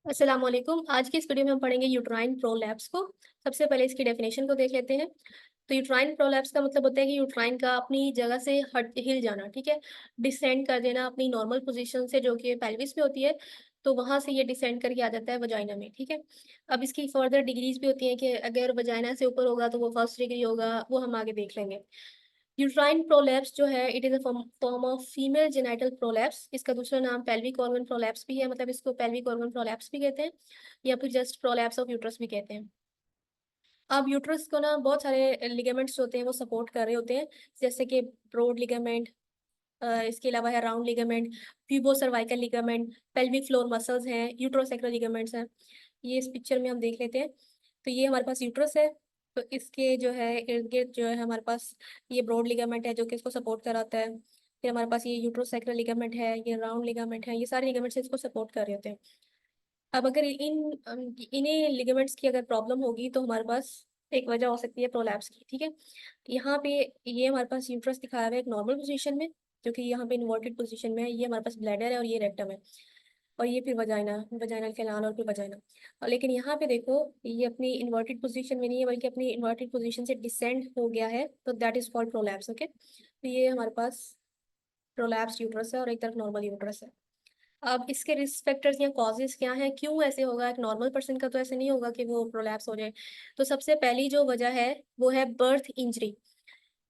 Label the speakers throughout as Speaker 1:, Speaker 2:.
Speaker 1: अस्सलाम वालेकुम। आज की इस वीडियो में हम पढ़ेंगे यूट्राइन प्रोलैप्स को। सबसे पहले इसकी डेफिनेशन को देख लेते हैं। तो यूट्राइन प्रोलैप्स का मतलब होता है कि यूट्राइन का अपनी जगह से हट हिल जाना, ठीक है। डिसेंड कर देना अपनी नॉर्मल पोजीशन से, जो कि पेल्विस में होती है। तो वहां से ये डिसेंड करके आ जाता है वजाइना में, ठीक है। अब इसकी फर्दर डिग्रीज भी होती हैं कि अगर वजाइना से ऊपर होगा तो वो फर्स्ट डिग्री होगा, वो हम आगे देख लेंगे। यूट्राइन प्रोलैप्स जो है it is a form of female genital prolapse. इसका दूसरा नाम पेल्विक ऑर्गन प्रोलैप्स भी है, मतलब इसको पेल्विक ऑर्गन प्रोलैप्स भी कहते हैं, या फिर जस्ट प्रोलैप्स ऑफ यूट्रस भी कहते हैं। अब यूट्रस को ना बहुत सारे लिगामेंट्स होते हैं वो सपोर्ट कर रहे होते हैं, जैसे कि ब्रॉड लिगामेंट, इसके अलावा है round ligament, pubocervical ligament, pelvic floor muscles हैं, यूट्रोसैक्रल लिगामेंट्स हैं। ये इस पिक्चर में हम देख लेते हैं। तो ये हमारे पास यूट्रस है। तो इसके जो है इर्द गिर्द जो है हमारे पास ये ब्रॉड लिगामेंट है जो कि इसको सपोर्ट कराता है। फिर हमारे पास ये यूट्रोसैक्रल लिगामेंट है, ये राउंड लिगामेंट है, ये सारे लिगामेंट्स इसको सपोर्ट कर रहे होते हैं। अब अगर इन्हीं लिगामेंट्स की अगर प्रॉब्लम होगी तो हमारे पास एक वजह हो सकती है प्रोलैप्स की, ठीक है। यहाँ पे ये हमारे पास यूट्रस दिखाया हुआ है एक नॉर्मल पोजीशन में, जो कि यहाँ पे इन्वर्टेड पोजीशन में है। ये हमारे पास ब्लैडर है और ये रेक्टम है, और ये फिर वजाइना, वजाइनल कैनाल और फिर वजाइना। और लेकिन यहाँ पे देखो, ये अपनी इन्वर्टेड पोजीशन में नहीं है बल्कि अपनी इन्वर्टेड पोजीशन से डिसेंड हो गया है, तो that is called prolapse, okay. तो ये हमारे पास प्रोलैप्स यूट्रस है और एक तरफ नॉर्मल यूट्रस है। अब इसके रिस्क फैक्टर्स या कॉजेज क्या हैं, क्यों ऐसे होगा? एक नॉर्मल पर्सन का तो ऐसे नहीं होगा कि वो प्रोलैप्स हो जाए। तो सबसे पहली जो वजह है वो है birth injury.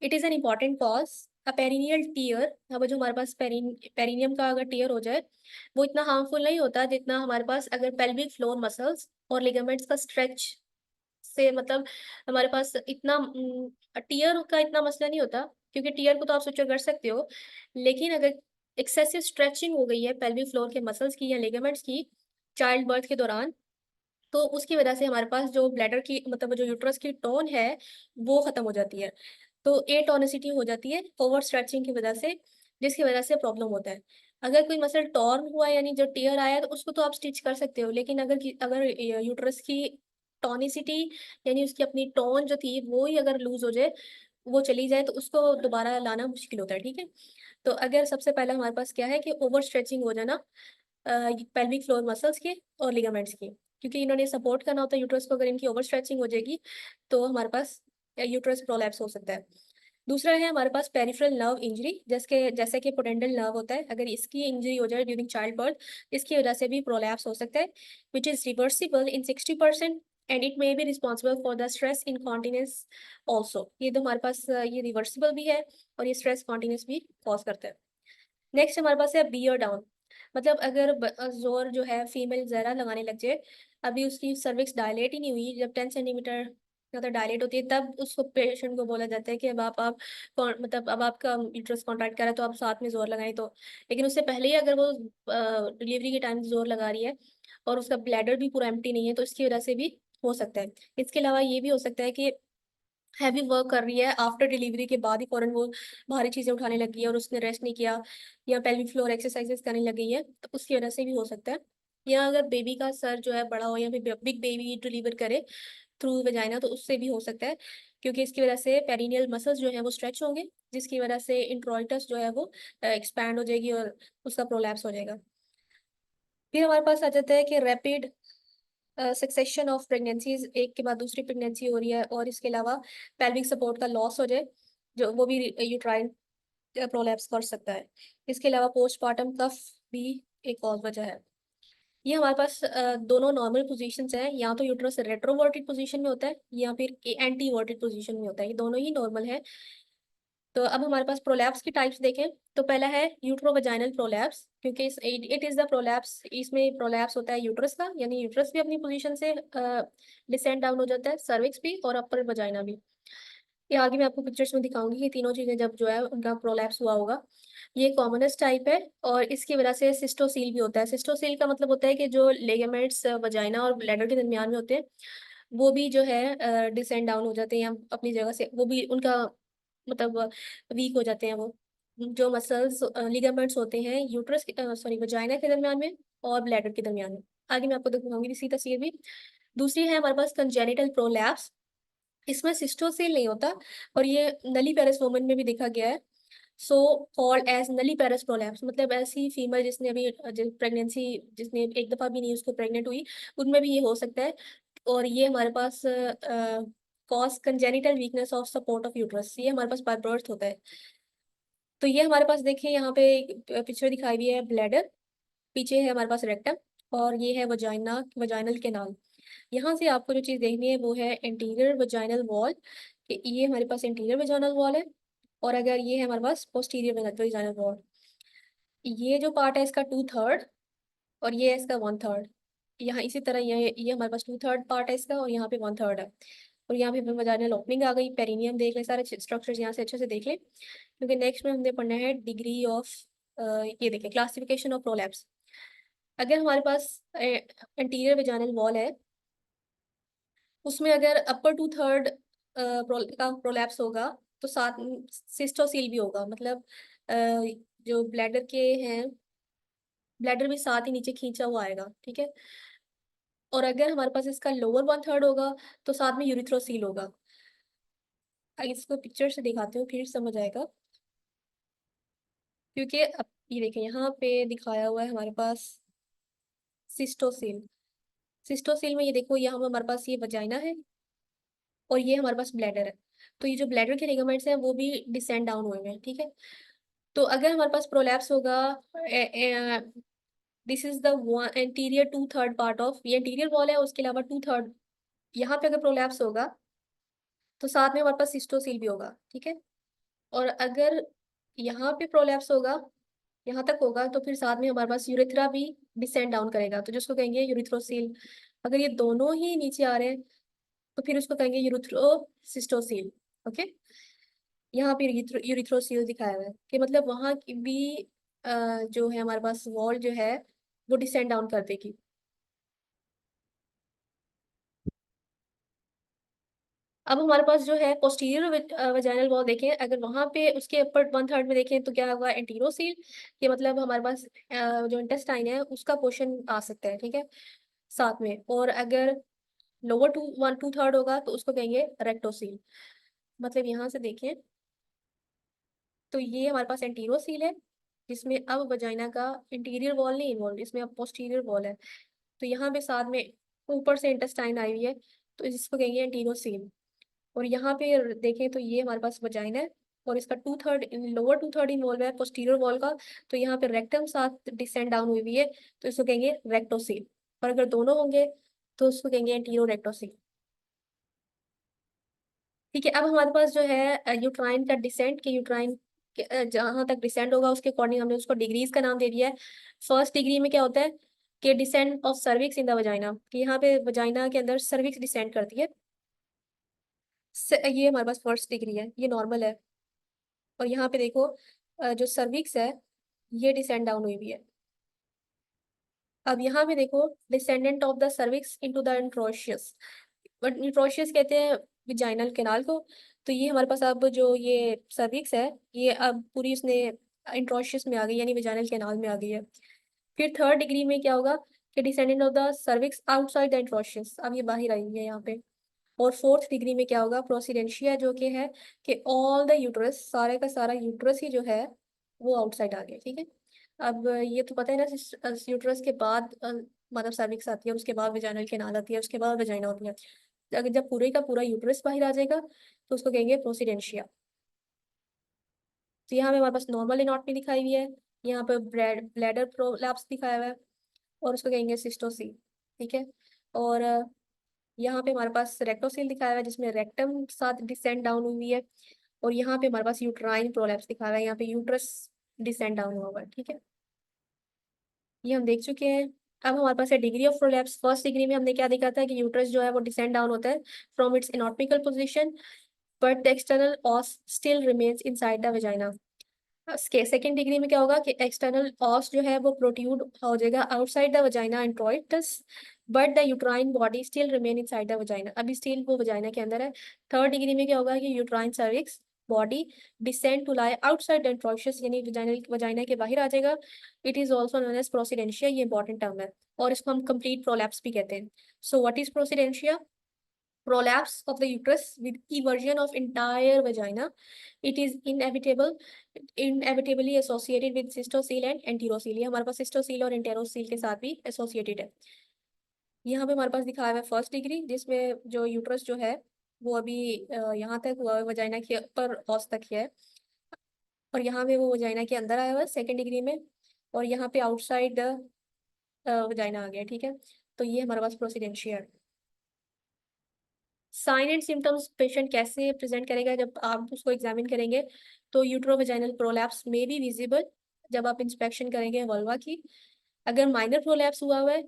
Speaker 1: It is an important cause. A perennial tier, अब जो हमारे पास पेरिनियम का अगर टीयर हो जाए, वो इतना हार्मफुल नहीं होता जितना हमारे पास अगर पेल्विक फ्लोर मसल्स और लिगामेंट्स का स्ट्रेच से, मतलब हमारे पास इतना टीयर का इतना मसला नहीं होता, क्योंकि टीयर को तो आप सुचर कर सकते हो। लेकिन अगर एक्सेसिव स्ट्रेचिंग हो गई है पेल्विक फ्लोर के मसल्स की या लिगामेंट्स की चाइल्ड बर्थ के दौरान, तो उसकी वजह से हमारे पास जो ब्लैडर की, मतलब जो यूट्रस की टोन है, वो खत्म हो जाती है। तो एटोनिसिटी हो जाती है ओवर स्ट्रेचिंग की वजह से, जिसकी वजह से प्रॉब्लम होता है। अगर कोई मसल टॉर्न हुआ यानी जो टीयर आया तो उसको तो आप स्टिच कर सकते हो, लेकिन अगर यूट्रस की टॉनिसिटी यानी उसकी अपनी टोन जो थी वो ही अगर लूज हो जाए, वो चली जाए, तो उसको दोबारा लाना मुश्किल होता है, ठीक है। तो अगर सबसे पहला हमारे पास क्या है कि ओवर स्ट्रेचिंग हो जाना पेल्विक फ्लोर मसल्स के और लिगामेंट्स की, क्योंकि इन्होंने सपोर्ट करना होता है यूट्रस को। अगर इनकी ओवर स्ट्रेचिंग हो जाएगी तो हमारे पास यूट्रस प्रोलैप्स हो सकता है। दूसरा है हमारे पास पेरिफेरल नर्व इंजरी, जैसे कि पोडेंटल नर्व होता है, अगर इसकी इंजरी हो जाए ड्यूरिंग चाइल्ड बर्थ, इसकी वजह से भी प्रोलैप्स हो सकता है, which is reversible in 60%, and it may be responsible for the stress incontinence also. ये तो हमारे पास ये रिवर्सिबल भी है और ये स्ट्रेस कॉन्टिनेंस भी कॉज करता है। नेक्स्ट हमारे पास है बियर डाउन, मतलब अगर जोर जो है फीमेल जरा लगाने लग जाए, अभी उसकी सर्विक्स डायलेट ही नहीं हुई, जब 10 सेंटीमीटर ज़्यादा डायलेट होती है तब उसको पेशेंट को बोला जाता है कि अब आप मतलब अब आपका यूट्रस कॉन्ट्रैक्ट कर रहा है तो आप साथ में जोर लगाएं। तो लेकिन उससे पहले ही अगर वो डिलीवरी के टाइम जोर लगा रही है और उसका ब्लैडर भी पूरा एम्प्टी नहीं है, तो इसकी वजह से भी हो सकता है। इसके अलावा ये भी हो सकता है कि हैवी वर्क कर रही है, आफ्टर डिलीवरी के बाद ही फौरन वो भारी चीजें उठाने लगी है और उसने रेस्ट नहीं किया, या पेल्विक फ्लोर एक्सरसाइजेस करने लगी है, तो उसकी वजह से भी हो सकता है। या अगर बेबी का सर जो है बड़ा हो या फिर बिग बेबी डिलीवर करे थ्रू वजाइना, तो उससे भी हो सकता है, क्योंकि इसकी वजह से पेरिनियल मसल्स जो है वो स्ट्रेच होंगे, जिसकी वजह से इंट्रोइटस जो है वो एक्सपैंड हो जाएगी और उसका प्रोलैप्स हो जाएगा। फिर हमारे पास आ जाता है कि रैपिड सक्सेशन ऑफ प्रेगनेंसीज, एक के बाद दूसरी प्रेगनेंसी हो रही है और इसके अलावा पेल्विक सपोर्ट का लॉस हो जाए, जो वो भी यूट्राइन प्रोलैप्स कर सकता है। इसके अलावा पोस्टमार्टम कफ भी एक और वजह है। ये हमारे पास दोनों नॉर्मल पोजीशंस हैं, या तो यूट्रस रेट्रोवर्टेड पोजीशन में होता है या फिर एंटी वर्टेड पोजीशन में होता है, ये दोनों ही नॉर्मल है। तो अब हमारे पास प्रोलैप्स की टाइप्स देखें, तो पहला है यूट्रोवजाइनल प्रोलैप्स, क्योंकि इट इज द प्रोलैप्स, इसमें प्रोलैप्स होता है यूट्रस का, यानी यूट्रस भी अपनी पोजीशन से डिसेंड डाउन हो जाता है, सर्विक्स भी और अपर वजाइना भी। ये आगे मैं आपको पिक्चर्स में दिखाऊंगी कि तीनों चीजें जब जो है उनका प्रोलैप्स हुआ होगा। ये कॉमनेस्ट टाइप है और इसकी वजह से सिस्टोसील भी होता है। सिस्टोसील का मतलब होता है कि जो लेगामेंट्स वजाइना और ब्लैडर के दरमियान में होते हैं, वो भी जो है डिसेंड डाउन हो जाते हैं, या अपनी जगह से वो भी उनका मतलब वीक हो जाते हैं। वो जो मसल्स लिगामेंट्स होते हैं यूट्रस सॉरी वजाइना के दरमियान में और ब्लैडर के दरमियान में। आगे मैं आपको दिखाऊंगी इसी तस्वीर भी। दूसरी है हमारे पास कंजेनिटल प्रोलैप्स, इसमें सिस्टोसिल नहीं होता और ये नली पेरेस वुमन में भी देखा गया है। सो कॉल्ड एज नलीपेरस प्रोलैप्स, मतलब ऐसी फीमेल जिसने अभी प्रेगनेंसी, जिसने एक दफा भी नहीं उसको प्रेग्नेंट हुई, उनमें भी ये हो सकता है। और ये हमारे पास cause congenital weakness of support of uterus, ये हमारे पास बाय बर्थ होता है। तो ये हमारे पास देखिए यहाँ पे पिक्चर दिखाई हुई है ब्लैडर, पीछे है हमारे पास रेक्टम, और ये है वजाइना, वजाइनल कैनाल। यहाँ से आपको जो चीज़ देखनी है वो है एंटीरियर वजाइनल वॉल, कि ये हमारे पास एंटीरियर वजाइनल वॉल है। और अगर ये है हमारे पास पोस्टीरियर वजाइनल वॉल, ये जो पार्ट है इसका 2/3, और ये है इसका 1/3। यहाँ इसी तरह ये हमारे पास 2/3 पार्ट है इसका, और यहाँ पे 1/3 है। और यहाँ पे हमें वजाइनल ओपनिंग आ गई, पेरिनियम देख लें, सारे स्ट्रक्चर्स यहाँ से अच्छे से देख लें, क्योंकि नेक्स्ट में हमने पढ़ना है डिग्री ऑफ, ये देखें क्लासिफिकेशन ऑफ प्रोलैप्स। अगर हमारे पास एंटीरियर वेजाइनल वॉल है, उसमें अगर अपर 2/3 का प्रोलैप्स होगा, तो साथ सिस्टोसील भी होगा, मतलब अ, जो ब्लैडर के हैं, ब्लैडर भी साथ ही नीचे खींचा हुआ आएगा, ठीक है। और अगर हमारे पास इसका लोअर 1/3 होगा, तो साथ में यूरिथ्रोसील होगा। इसको पिक्चर से दिखाते हो फिर समझ आएगा, क्योंकि अब ये देखें यहाँ पे दिखाया हुआ है हमारे पास सिस्टोसील। सिस्टोसील में ये देखो, यहाँ हमारे पास ये वजाइना है, और ये हमारे पास ब्लैडर है। तो ये जो ब्लैडर के लिगामेंट्स हैं वो भी डिसेंड डाउन हुए हैं, ठीक है। तो अगर हमारे पास प्रोलैप्स होगा, this is the anterior 2/3 part of, ये एंटीरियर वॉल है, उसके अलावा 2/3 यहाँ पे अगर प्रोलैप्स होगा, तो साथ में हमारे पास सिस्टोसील भी होगा, ठीक है। और अगर यहाँ पे प्रोलैप्स होगा, यहाँ तक होगा, तो फिर साथ में हमारे पास यूरेथ्रा भी डिसेंड डाउन करेगा, तो जिसको कहेंगे यूरिथ्रोसील। अगर ये दोनों ही नीचे आ रहे हैं, तो फिर उसको कहेंगे यूरिथ्रोसिस्टोसील। ओके, यहाँ पे यूरिथ्रोसील दिखाया हुआ है, कि मतलब वहाँ की भी जो है हमारे पास वॉल जो है वो डिसेंड डाउन कर देगी। अब हमारे पास जो है पोस्टीरियर वजाइनल वॉल देखें, अगर वहां पे उसके अपर 1/3 में देखें, तो क्या होगा, एंटीरोसील, कि मतलब हमारे पास जो इंटेस्टाइन है उसका पोर्शन आ सकता है, ठीक है, साथ में। और अगर लोअर 2/3 होगा, तो उसको कहेंगे रेक्टोसील। मतलब यहाँ से देखें, तो ये हमारे पास एंटीरोसील है, जिसमें अब वजाइना का इंटीरियर वॉल नहीं इन्वॉल्व, इसमें अब पोस्टीरियर वॉल है। तो यहाँ पे साथ में ऊपर से इंटेस्टाइन आई हुई है, तो इसको कहेंगे एंटीरोसील। और यहाँ पे देखें तो ये हमारे पास वजाइना है, और इसका 2/3 लोअर 2/3 इन्वॉल्व है पोस्टीरियर वॉल का। तो यहाँ पे रेक्टम साथ डिसेंड डाउन हुई हुई है, तो इसको कहेंगे रेक्टोसील। और अगर दोनों होंगे, तो उसको कहेंगे एंटीरो रेक्टोसील। ठीक है, अब हमारे पास जो है यूट्राइन का डिसेंट, के यूट्राइन जहाँ तक डिसेंट होगा उसके अकॉर्डिंग हमने उसको डिग्रीज का नाम दे दिया है। फर्स्ट डिग्री में क्या होता है, कि descent of cervix in the vagina, कि यहाँ पे वजाइना के अंदर सर्विक्स डिसेंड करती है। ये हमारे पास फर्स्ट डिग्री है, ये नॉर्मल है। और यहाँ पे देखो, जो सर्विक्स है ये डिसेंड डाउन हुई हुई है। अब यहाँ पे देखो, descendant of the cervix into the interosseous, but interosseous कहते हैं विजाइनल कैनाल को। तो ये हमारे पास अब जो ये सर्विक्स है, ये अब पूरी उसने इंट्रोशियस में आ गई, यानी विजाइनल कैनाल में आ गई है। फिर थर्ड डिग्री में क्या होगा, कि descendant of the cervix outside the interosseous, अब ये बाहर आई हुई है यहाँ पे। और फोर्थ डिग्री में क्या होगा, प्रोसिडेंशिया, जो कि है कि ऑल द यूट्रस, सारे का सारा यूट्रस ही जो है वो आउटसाइड आ गया, ठीक है। अब ये तो पता है ना, यूट्रस के बाद मतलब सर्विक्स आती है, उसके बाद वेजाइनल कैनाल आती है, उसके बाद वेजाइना होती है। अगर जब पूरे का पूरा यूट्रस बाहर आ जाएगा, तो उसको कहेंगे प्रोसिडेंशिया। तो यहाँ पे हमारे पास नॉर्मल एनाटॉमी दिखाई हुई है, यहाँ पे ब्लैडर प्रोलैप्स दिखाया हुआ है, और उसको कहेंगे सिस्टोसी, ठीक है। और यहाँ पे हमारे पास रेक्टोसील दिखाया हुआ है, जिसमें रेक्टम साथ डिसेंड डाउन हुई है। और यहाँ पे हमारे पास यूट्राइन प्रोलैप्स दिखाया हुआ है, यहाँ पे यूट्रस डिसेंड डाउन हुआ हुआ है, ठीक है। ये हम देख चुके हैं। अब हमारे पास है degree of prolapse. First degree में हमने क्या देखा था, कि यूट्रस जो है वो डिसेंड डाउन होता है from its anatomical position, but the external os still remains inside the vagina. Second degree में क्या होगा, कि एक्सटर्नल ऑस जो है वो प्रोट्रूड हो जाएगा outside the vagina introitus, but the uterine body still remain inside the vagina, अभी स्टिल वो वजाइना के अंदर है। थर्ड डिग्री में क्या होगा, कि uterine cervix body descend to lie outside the introitus, यानी वजाइना के बाहर आ जाएगा। It is also known as procidentia, ये इंपॉर्टेंट टर्म है, और इसको हम कंप्लीट प्रोलैप्स भी कहते हैं। So what is procidentia, prolapse of the uterus with eversion of entire vagina. It is inevitably associated with cystocele and enterocele. ये हमारे पास cystocele और enterocele के साथ भी associated है। यहाँ पे हमारे पास दिखाया हुआ है फर्स्ट डिग्री, जिसमें जो यूट्रस जो है वो अभी यहाँ तक हुआ है, वजाइना के ऊपर हौज तक है, और यहाँ पे वो वजाइना के अंदर आया हुआ है सेकेंड डिग्री में, और यहाँ पे आउटसाइड वजाइना आ गया। ठीक है, तो ये हमारे पास प्रोसीडेंशिया है। साइन एंड सिम्टम्स पेशेंट कैसे प्रेजेंट करेगा जब आप उसको एग्जामिन करेंगे, तो यूट्रोवेजाइनल प्रोलैप्स में बी विजिबल जब आप इंस्पेक्शन करेंगे वल्वा की। अगर माइनर प्रोलैप्स हुआ हुआ है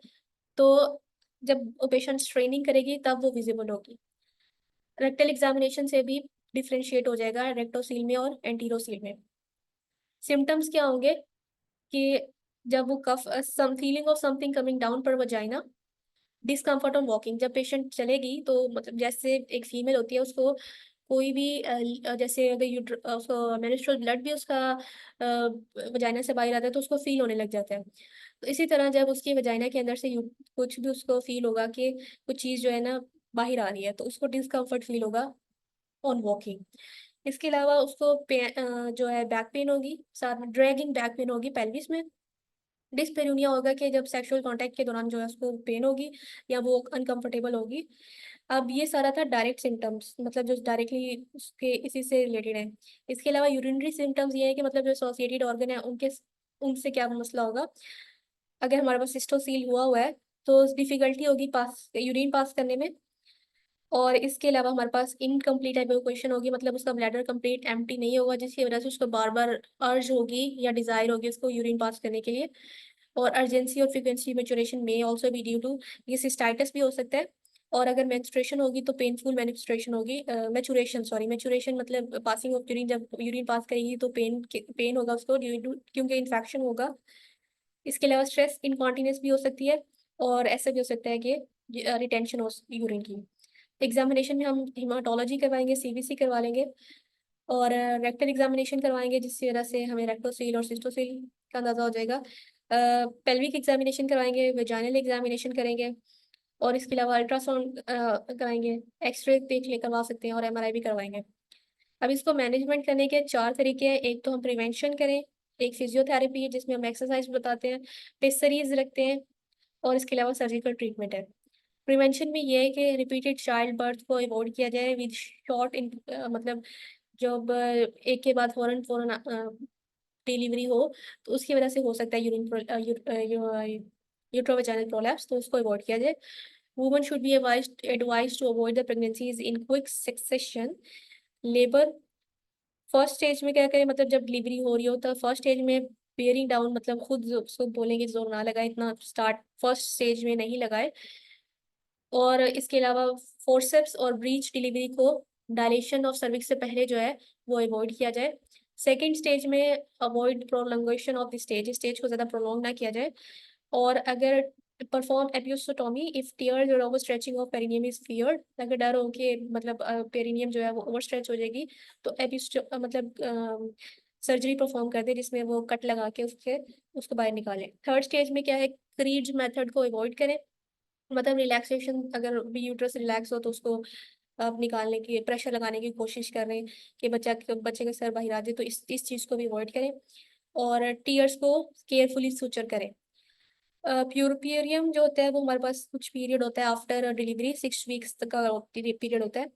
Speaker 1: तो जब पेशेंट स्ट्रेनिंग करेगी तब वो विजिबल होगी। रेक्टल एग्जामिनेशन से भी डिफ्रेंशिएट हो जाएगा रेक्टोसील में और एंटीरोसील में। सिम्टम्स क्या होंगे कि जब वो cough some feeling of something coming down per vagina, discomfort on walking, जब पेशेंट चलेगी तो मतलब जैसे एक फीमेल होती है उसको कोई भी जैसे अगर उसको मेंस्ट्रुअल ब्लड भी उसका वजाइना से बाहर आता है तो उसको फील होने लग जाता है। तो इसी तरह जब उसकी वजाइना के अंदर से कुछ भी उसको फील होगा कि कुछ चीज़ जो है ना बाहर आ रही है, तो उसको डिस्कम्फर्ट फील होगा ऑन वॉकिंग। इसके अलावा उसको जो है बैक पेन होगी, साथ में ड्रैगिंग बैक पेन होगी पेल्विस में। डिस्पेरिनिया होगा कि जब सेक्सुअल कांटेक्ट के दौरान जो है उसको पेन होगी या वो अनकंफर्टेबल होगी। अब ये सारा था डायरेक्ट सिम्टम्स, मतलब जो डायरेक्टली उसके इसी से रिलेटेड है। इसके अलावा यूरिनरी सिम्टम्स ये है कि मतलब जो एसोसिएटेड ऑर्गन है उनके उनसे क्या मसला होगा। अगर हमारे पास सिस्टोसील हुआ हुआ है तो डिफिकल्टी होगी पास यूरिन पास करने में, और इसके अलावा हमारे पास इनकम्प्लीट एवोक्यूएशन होगी, मतलब उसका ब्लैडर कंप्लीट एम्प्टी नहीं होगा, जिसकी वजह से उसको बार बार अर्ज होगी या डिजायर होगी उसको यूरिन पास करने के लिए। और अर्जेंसी और फ्रीक्वेंसी मैच्योरेशन में आल्सो बी ड्यू टू ये सिस्टाइटिस भी हो सकता है। और अगर मेंस्ट्रुएशन होगी तो पेनफुल मेंस्ट्रुएशन होगी, मैच्योरेशन सॉरी मैच्योरेशन मतलब पासिंग ऑफ यूरिन, जब यूरिन पास करेगी तो पेन होगा उसको ड्यू टू क्योंकि इन्फेक्शन होगा। इसके अलावा स्ट्रेस इनकॉन्टिनेंस भी हो सकती है, और ऐसा भी हो सकता है कि रिटेंशन हो यूरिन की। एग्जामिनेशन में हम हिमाटोलॉजी करवाएंगे, सीबीसी करवा लेंगे, और रेक्टल एग्जामिनेशन करवाएंगे जिसकी वजह से हमें रेक्टोसील और सिस्टोसील का अंदाजा हो जाएगा। पेल्विक एग्जामिनेशन करवाएंगे, वेजाइनल एग्जामिनेशन करेंगे, और इसके अलावा अल्ट्रासाउंड कराएंगे, एक्सरे देख ले करवा सकते हैं, और एमआरआई भी करवाएंगे। अब इसको मैनेजमेंट करने के चार तरीके हैं। एक तो हम प्रिवेंशन करें, एक फिजियोथेरेपी है जिसमें हम एक्सरसाइज बताते हैं, पेसरीज रखते हैं, और इसके अलावा सर्जिकल ट्रीटमेंट है। प्रिवेंशन में ये है कि रिपीटेड चाइल्ड बर्थ को अवॉइड किया जाए विद शॉर्ट इन मतलब जब एक के बाद फौरन फौरन डिलीवरी हो तो उसकी वजह से हो सकता है यूट्रोवेजाइनल प्रोलैप्स, तो उसको अवॉइड किया जाए। Woman should be advise to avoid the pregnancies in quick succession. Labour first stage में क्या करें, मतलब जब डिलीवरी हो रही हो तो फर्स्ट स्टेज में बेयरिंग डाउन, मतलब खुद उसको बोलेंगे जोर ना लगाए, इतना स्टार्ट फर्स्ट स्टेज में नहीं लगाए। और इसके अलावा फोर्सेप्स और ब्रीच डिलीवरी को डायलेशन ऑफ सर्विक्स से पहले जो है वो अवॉइड किया जाए। सेकेंड स्टेज में avoid prolongation of the stage, stage को ज़्यादा प्रोलॉन्ग ना किया जाए। और अगर perform episiotomy if tears or over stretching of perineum is feared, अगर डर हो कि मतलब पेरिनियम जो है वो ओवर स्ट्रेच हो जाएगी, तो मतलब सर्जरी परफॉर्म कर दे जिसमें वो कट लगा के उसको बाहर निकालें। थर्ड स्टेज में क्या है, क्रीज मेथड को अवॉइड करें, मतलब रिलैक्सेशन, अगर भी यूट्रस रिलैक्स हो तो उसको अब निकालने की प्रेशर लगाने की कोशिश कर रहे हैं कि बच्चे का सर बाहर आ जाए, तो इस चीज़ को भी अवॉइड करें। और टीयर्स को केयरफुली सुचर करें। प्यूरपेरियम जो होता है वो हमारे पास कुछ पीरियड होता है आफ्टर डिलीवरी, 6 वीक्स तक का पीरियड होता है।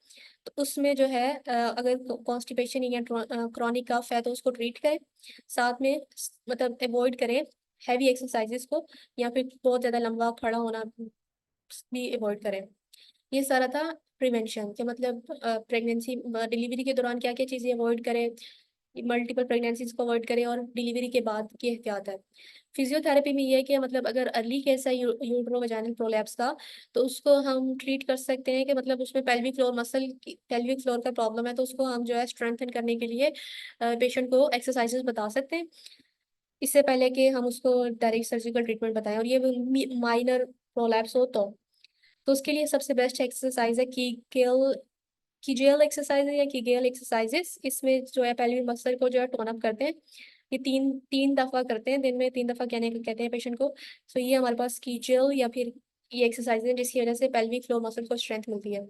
Speaker 1: तो उसमें जो है अगर कॉन्स्टिपेशन या क्रॉनिक कफ है तो उसको ट्रीट करें, साथ में मतलब अवॉइड करें हैवी एक्सरसाइजेस को, या फिर बहुत ज़्यादा लंबा खड़ा होना भी अवॉइड करें। ये सारा था प्रिवेंशन के मतलब प्रेगनेंसी डिलीवरी के दौरान क्या क्या चीज़ें अवॉइड करें, मल्टीपल प्रेगनेंसीज को अवॉइड करें, और डिलीवरी के बाद की एहतियात है। फिजियोथेरेपी में ये है कि मतलब अगर अर्ली केस है यूट्रोवेजाइनल प्रोलैप्स का, तो उसको हम ट्रीट कर सकते हैं कि मतलब उसमें pelvic floor muscle pelvic floor का प्रॉब्लम है, तो उसको हम जो है स्ट्रेंथन करने के लिए पेशेंट को एक्सरसाइजेस बता सकते हैं, इससे पहले कि हम उसको डायरेक्ट सर्जिकल ट्रीटमेंट बताएं। और ये माइनर प्रोलैप्स हो तो उसके लिए सबसे बेस्ट एक्सरसाइज है कीजेल एक्सरसाइज या कीगेल एक्सरसाइजेस। इसमें जो है पेल्विक मसल को जो है टोन अप करते हैं, ये तीन तीन दफा करते हैं दिन में, 3 दफा कहते हैं पेशेंट को। तो ये हमारे पास कीजेल या फिर ये एक्सरसाइज है जिसकी वजह से पेल्विक फ्लोर मसल को स्ट्रेंथ मिलती है।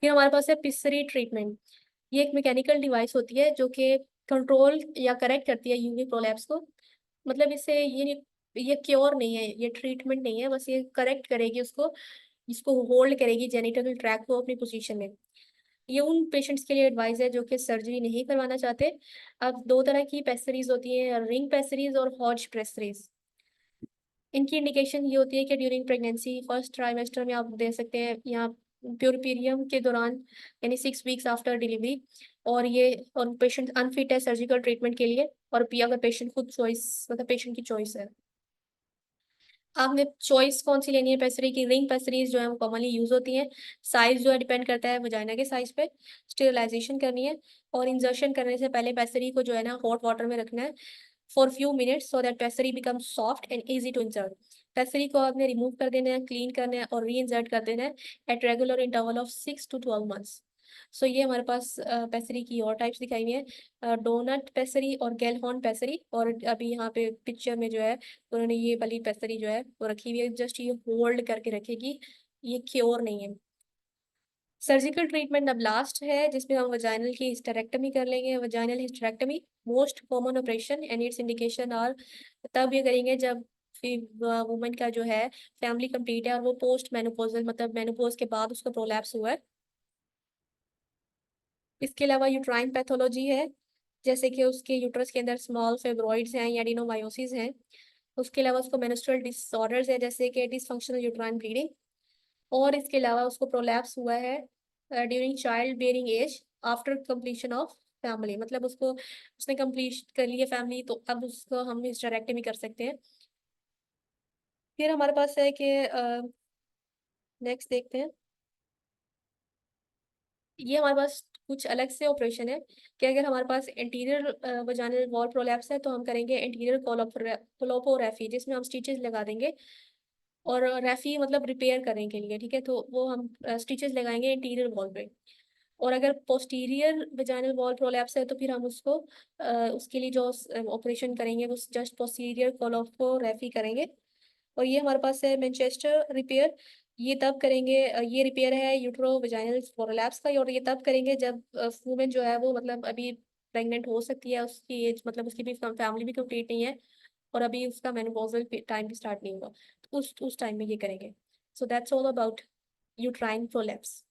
Speaker 1: फिर हमारे पास है पिस्सरी ट्रीटमेंट। ये एक मैकेनिकल डिवाइस होती है जो कि कंट्रोल या करेक्ट करती है यूवी प्रोलैप्स को। मतलब इससे ये क्योर नहीं है, ये ट्रीटमेंट नहीं है, बस ये करेक्ट करेगी उसको, इसको होल्ड करेगी जेनिटल ट्रैक को अपनी पोजीशन में। ये उन पेशेंट्स के लिए एडवाइस है जो कि सर्जरी नहीं करवाना चाहते। अब दो तरह की पेस्टरीज होती हैं, रिंग पेस्टरीज और हॉज पेस्टरीज। इनकी इंडिकेशन ये होती है कि ड्यूरिंग प्रेगनेंसी फर्स्ट ट्राइमेस्टर में आप दे सकते हैं, या प्यूरपीरियम के दौरान, यानी 6 वीक्स आफ्टर डिलीवरी। और पेशेंट अनफिट है सर्जिकल ट्रीटमेंट के लिए, और अगर पेशेंट खुद चॉइस, मतलब पेशेंट की चॉइस है। आपने चॉइस कौन सी लेनी है पेसरी की? रिंग पेसरीज जो है वो कॉमनली यूज होती हैं। साइज जो है डिपेंड करता है वजाइना के साइज पे। स्टेरिलाइजेशन करनी है, और इंजर्शन करने से पहले पेसरी को जो है ना हॉट वाटर में रखना है for few minutes, so that pessary become soft and easy to insert. Pessary को आपने रिमूव कर देना है, क्लीन करना है और री इंसर्ट कर देना है at regular interval of 6 to 12 months। सो ये हमारे पास पेसरी की और टाइप्स दिखाई हुई है, डोनट पेसरी और गेलहॉर्न पेसरी। और अभी यहाँ पे पिक्चर में जो है उन्होंने ये वाली पेसरी जो है वो रखी हुई है, जस्ट ये होल्ड करके रखेगी, ये क्योर नहीं है। सर्जिकल ट्रीटमेंट अब लास्ट है, जिसमें हम वजाइनल की हिस्टेरेक्टमी कर लेंगे। Vaginal hysterectomy most common operation and its indication are, तब ये करेंगे जब वुमेन का जो है फैमिली कंप्लीट है और वो पोस्ट मेनोपॉजल, मतलब मेनोपॉज के बाद उसका प्रोलैप्स हुआ है। इसके अलावा यूट्राइन पैथोलॉजी है, जैसे कि उसके यूट्रस के अंदर स्मॉल फेब्रॉइड्स हैं या एडिनोमायोसिस हैं। उसके अलावा उसको मेंस्ट्रुअल डिसऑर्डर्स है, जैसे कि डिसफंक्शनल यूट्राइन ब्लीडिंग। और इसके अलावा उसको प्रोलैप्स हुआ है during child bearing age after completion of family, मतलब उसको उसने कंप्लीट कर लिया फैमिली, तो अब उसको हम हिस्टेरेक्टमी कर सकते हैं। फिर हमारे पास है कि नेक्स्ट देखते हैं। ये हमारे पास कुछ अलग से ऑपरेशन है कि अगर हमारे पास इंटीरियर वजाइनल वॉल प्रोलैप्स है तो हम करेंगे इंटीरियर कोलोपोरेफी, जिसमें हम स्टिचेस लगा देंगे। और रेफी मतलब रिपेयर करने के लिए, ठीक है, तो वो हम स्टिचेस लगाएंगे इंटीरियर वॉल पे। और अगर पोस्टीरियर वजाइनल वॉल प्रोलैप्स है तो फिर हम उसको उसके लिए जो ऑपरेशन करेंगे वो जस्ट पोस्टीरियर कोलोपोरेफी करेंगे। और ये हमारे पास है मैनचेस्टर रिपेयर। ये तब करेंगे, ये रिपेयर है यूट्रो वजाइनल प्रोलैप्स का, और ये तब करेंगे जब वुमेन जो है वो मतलब अभी प्रेग्नेंट हो सकती है, उसकी एज मतलब उसकी भी फैमिली भी कंप्लीट नहीं है, और अभी उसका मेनोपॉजल टाइम भी स्टार्ट नहीं हुआ, तो उस टाइम में ये करेंगे। So that's all about uterine prolapse.